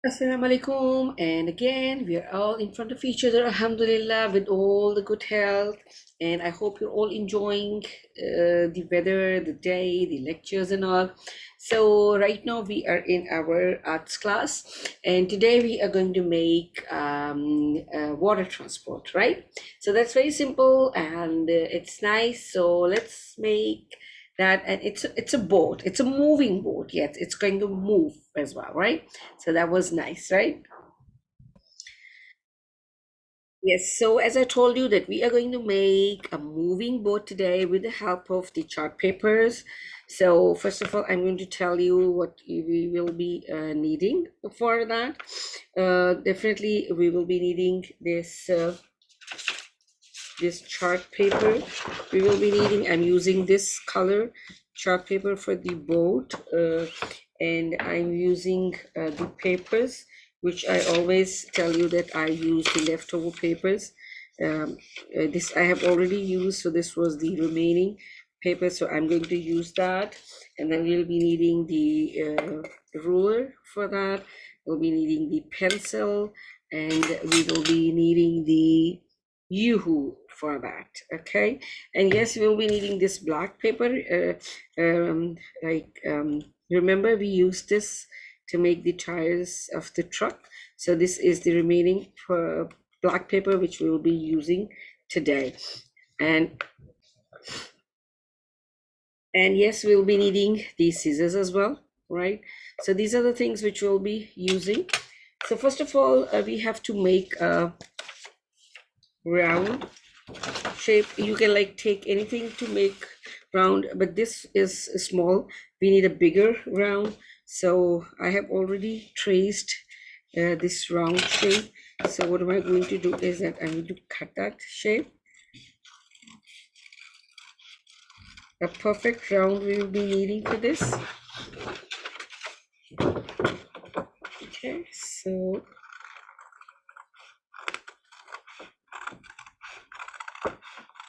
Assalamu alaikum, and again, we are all in front of each other, alhamdulillah, with all the good health. And I hope you're all enjoying the weather, the day, the lectures, and all. So, right now, we are in our arts class, and today we are going to make water transport, right? So, that's very simple and it's nice. So, let's make that. And it's a boat, it's a moving boat. Yes, it's going to move as well, right? So that was nice, right? Yes, so as I told you that we are going to make a moving boat today with the help of the chart papers. So first of all, I'm going to tell you what we will be needing for that. Definitely, we will be needing this chart paper. We will be needing, I'm using this color chart paper for the boat, and I'm using the papers, which I always tell you that I use the leftover papers. This I have already used, so this was the remaining paper, so I'm going to use that. And then we'll be needing the ruler for that. We'll be needing the pencil, and we will be needing the Yoo-hoo for that. Okay, and yes, we'll be needing this black paper. Remember, we used this to make the tires of the truck. So this is the remaining black paper which we will be using today. And yes, we'll be needing these scissors as well, right? So these are the things which we'll be using. So first of all, we have to make a round shape. You can like take anything to make round, but this is small. We need a bigger round. So I have already traced this round shape. So what am I going to do is that I'm going to cut that shape. A perfect round we will be needing for this. Okay, so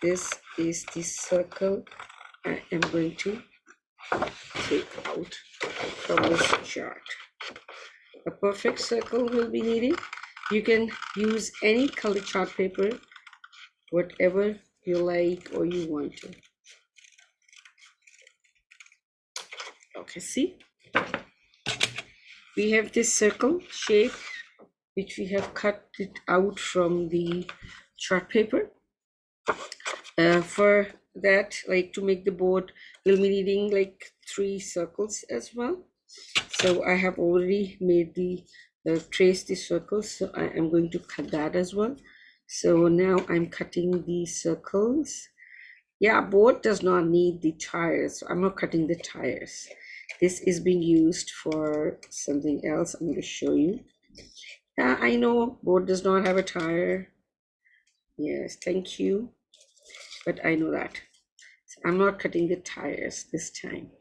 this is the circle I am going to take out from this chart. A perfect circle will be needed. You can use any color chart paper, whatever you like or you want to. Okay, see, we have this circle shape which we have cut it out from the chart paper. For that, like to make the board, we'll be needing like 3 circles as well. So I have already made the traced the circles, so I am going to cut that as well. So now I'm cutting the circles. Yeah, board does not need the tires, so I'm not cutting the tires. This is being used for something else. I'm going to show you. Yeah, I know board does not have a tire. Yes, thank you, but I know that. So I'm not cutting the tires this time.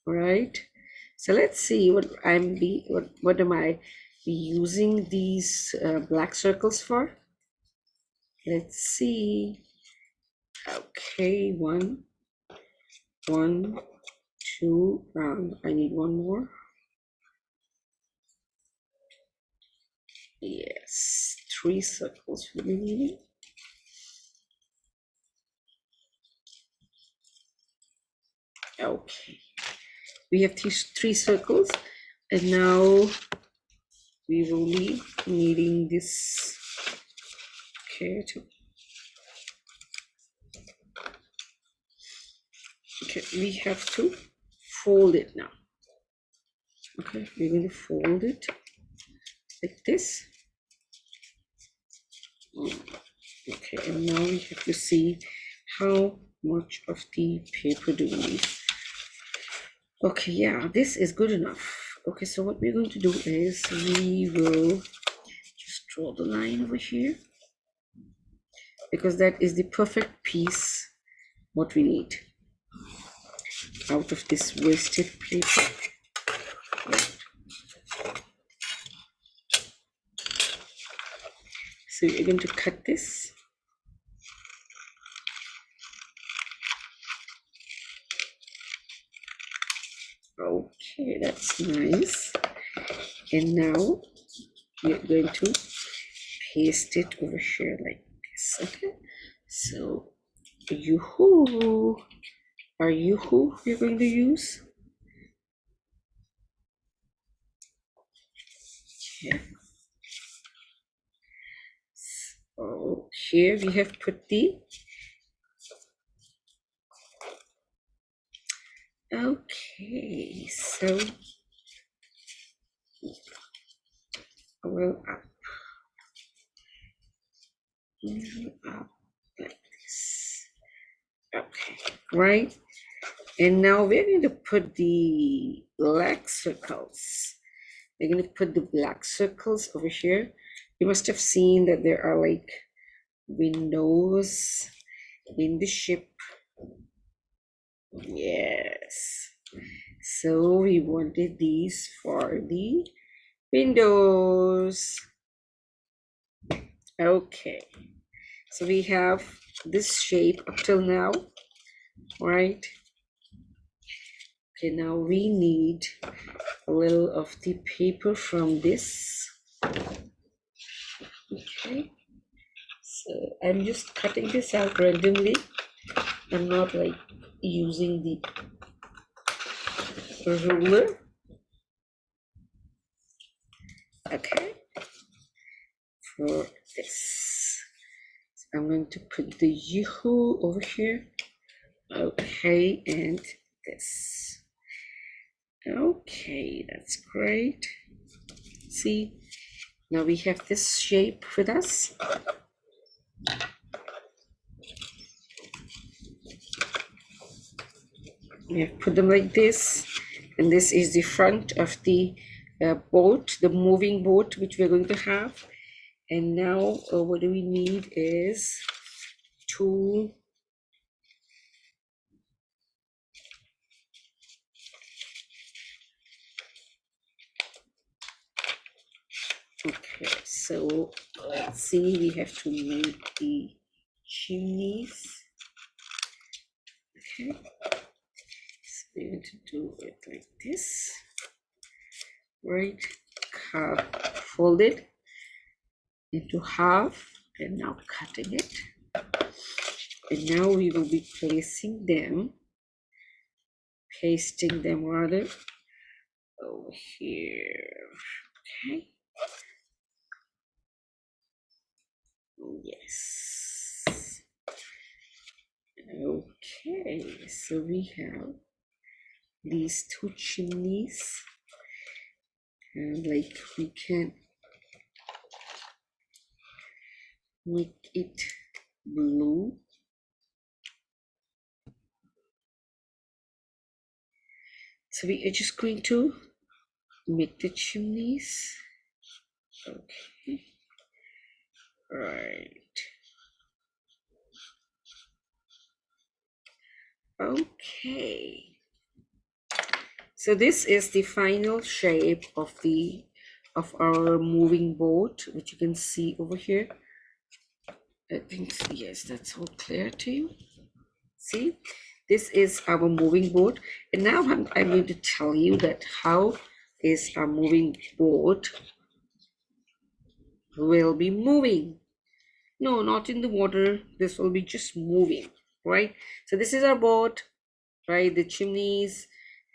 All right, so let's see what am I using these black circles for. Let's see. Okay, one, two, I need one more. Yes, 3 circles will be needed. Okay, we have these 3 circles, and now we will be needing this. Okay, okay, we have to fold it now. Okay, we're going to fold it like this. Okay, and now we have to see how much of the paper do we need. Okay, yeah, this is good enough. Okay, so what we're going to do is we will just draw the line over here, because that is the perfect piece what we need out of this wasted paper. So you're going to cut this. Okay, that's nice. And now we're going to paste it over here like this. Okay, so yoo-hoo, our yoo-hoo we're going to use. Okay. So here we have put the okay, so well up, up like this. Okay, right. And now we're going to put the black circles. We're going to put the black circles over here. You must have seen that there are like windows in the ship. Yes. So we wanted these for the windows. Okay. So we have this shape up till now, right? Okay, now we need a little of the paper from this. Okay. So I'm just cutting this out randomly. I'm not like using the ruler. Okay. For this, I'm going to put the yoo-hoo over here. Okay, and this. Okay, that's great. See, now we have this shape with us. We have put them like this, and this is the front of the boat, the moving boat, which we're going to have. And now what do we need is to okay, so let's see, we have to make the chimneys. Okay, so we're going to do it like this, right? Fold it into half and now cutting it. And now we will be placing them, pasting them rather, over here. Okay. Yes. Okay, so we have these two chimneys, and like we can make it blue. So we are just going to make the chimneys. Okay, right. Okay. So this is the final shape of our moving boat, which you can see over here. I think yes, that's all clear to you. See, this is our moving boat, and now I'm going to tell you that how is our moving boat will be moving. No, not in the water. This will be just moving, right? So this is our boat, right? The chimneys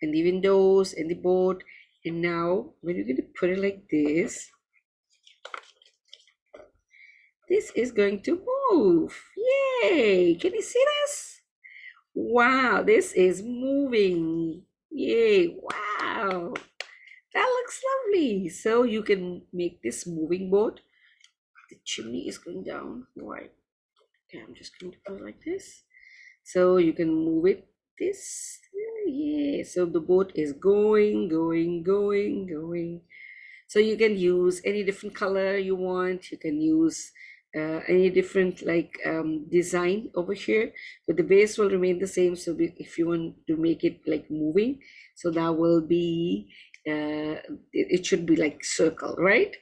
and the windows and the boat. And now when you're going to put it like this is going to move. Yay! Can you see this? Wow, this is moving. Yay! Wow, that looks lovely. So you can make this moving boat. The chimney is going down. Right. Okay, I'm just going to put it like this. So you can move it this. Yeah. So the boat is going, going, going, going. So you can use any different color you want. You can use any different like design over here, but the base will remain the same. So if you want to make it like moving, so that will be it should be like circle, right?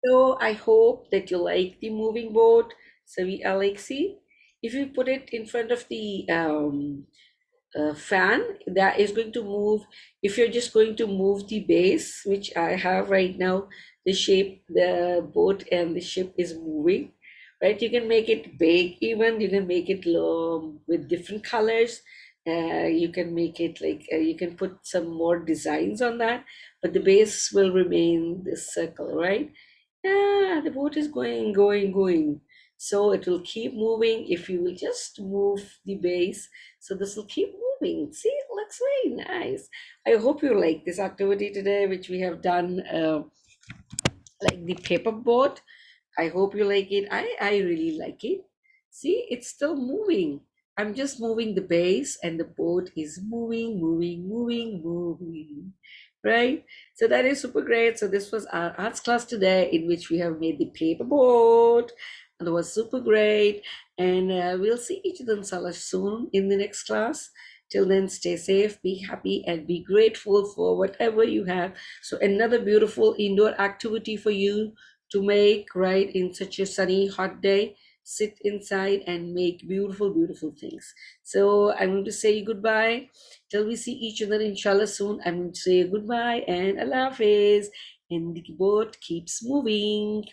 So I hope that you like the moving boat. So we Alexi, if you put it in front of the fan that is going to move. If you're just going to move the base, which I have right now, the shape, the boat and the ship is moving, right? You can make it big, even you can make it with different colors. You can make it like you can put some more designs on that, but the base will remain this circle, right? Yeah, the boat is going. So it will keep moving if you will just move the base. So this will keep moving. See, it looks very nice. I hope you like this activity today, which we have done, like the paper boat. I hope you like it. I really like it. See, it's still moving. I'm just moving the base, and the boat is moving. Right? So that is super great. So this was our arts class today, in which we have made the paper boat. And it was super great. And we'll see each other inshallah soon in the next class. Till then, stay safe, be happy, and be grateful for whatever you have. So another beautiful indoor activity for you to make, right, in such a sunny hot day. Sit inside and make beautiful things. So I'm going to say goodbye till we see each other inshallah soon. I'm going to say goodbye and Allah Hafiz, and the boat keeps moving.